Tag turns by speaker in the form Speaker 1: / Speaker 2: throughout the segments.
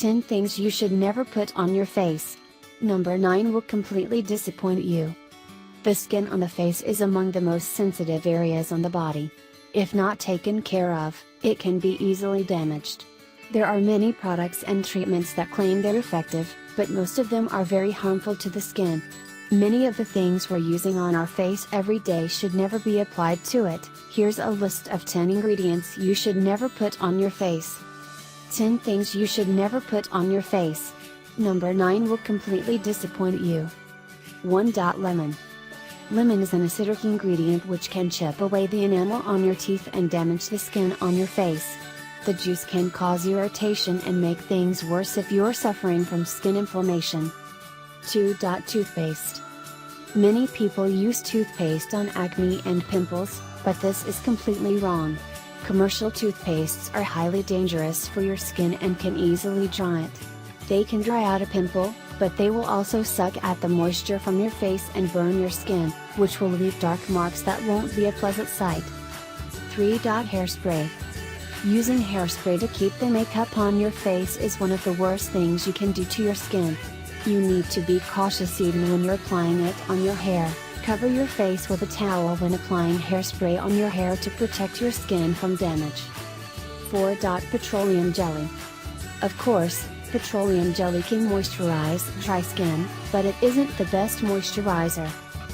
Speaker 1: 10 things you should never put on your face. Number 9 will completely disappoint you. The skin on the face is among the most sensitive areas on the body. If not taken care of, it can be easily damaged. There are many products and treatments that claim they're effective, but most of them are very harmful to the skin. Many of the things we're using on our face every day should never be applied to it. Here's a list of 10 ingredients you should never put on your face. 10 things you should never put on your face. Number 9 will completely disappoint you. 1. Lemon. Lemon is an acidic ingredient which can chip away the enamel on your teeth and damage the skin on your face. The juice can cause irritation and make things worse if you're suffering from skin inflammation. 2. Toothpaste. Many people use toothpaste on acne and pimples, but this is completely wrong. Commercial toothpastes are highly dangerous for your skin and can easily dry it. They can dry out a pimple, but they will also suck at the moisture from your face and burn your skin, which will leave dark marks that won't be a pleasant sight. 3. Hairspray. Using hairspray to keep the makeup on your face is one of the worst things you can do to your skin. You need to be cautious even when you're applying it on your hair. Cover your face with a towel when applying hairspray on your hair to protect your skin from damage. 4. Petroleum jelly. Of course, petroleum jelly can moisturize dry skin, but it isn't the best moisturizer.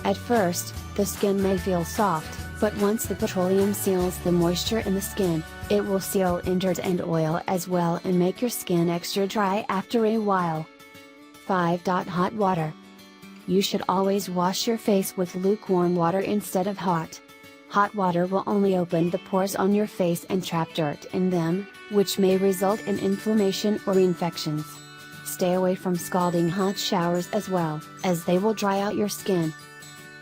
Speaker 1: At first, the skin may feel soft, but once the petroleum seals the moisture in the skin, it will seal in dirt and oil as well and make your skin extra dry after a while. 5. Hot water. You should always wash your face with lukewarm water instead of hot. Hot water will only open the pores on your face and trap dirt in them, which may result in inflammation or infections. Stay away from scalding hot showers as well, as they will dry out your skin.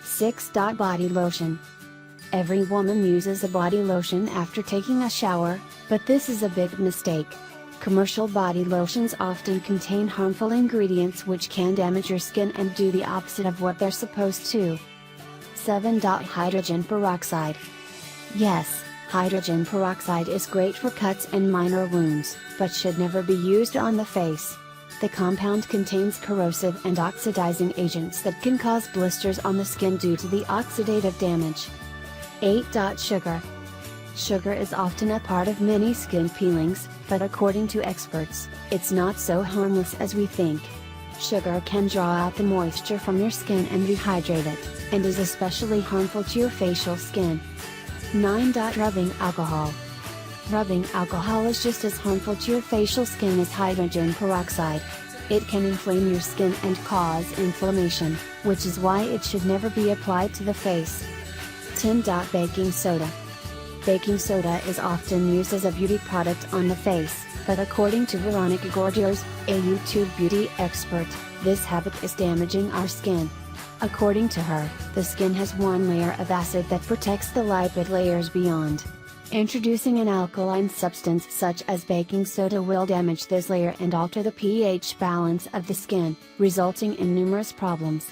Speaker 1: 6. Body lotion. Every woman uses a body lotion after taking a shower, but this is a big mistake. Commercial body lotions often contain harmful ingredients which can damage your skin and do the opposite of what they're supposed to. 7. Hydrogen peroxide. Yes, hydrogen peroxide is great for cuts and minor wounds, but should never be used on the face. The compound contains corrosive and oxidizing agents that can cause blisters on the skin due to the oxidative damage. 8. Sugar. Sugar is often a part of many skin peelings, but according to experts, it's not so harmless as we think. Sugar can draw out the moisture from your skin and dehydrate it, and is especially harmful to your facial skin. 9. Rubbing alcohol. Rubbing alcohol is just as harmful to your facial skin as hydrogen peroxide. It can inflame your skin and cause inflammation, which is why it should never be applied to the face. 10. Baking soda. Baking soda is often used as a beauty product on the face, but according to Veronica Gordios, a YouTube beauty expert, this habit is damaging our skin. According to her, the skin has one layer of acid that protects the lipid layers beyond. Introducing an alkaline substance such as baking soda will damage this layer and alter the pH balance of the skin, resulting in numerous problems.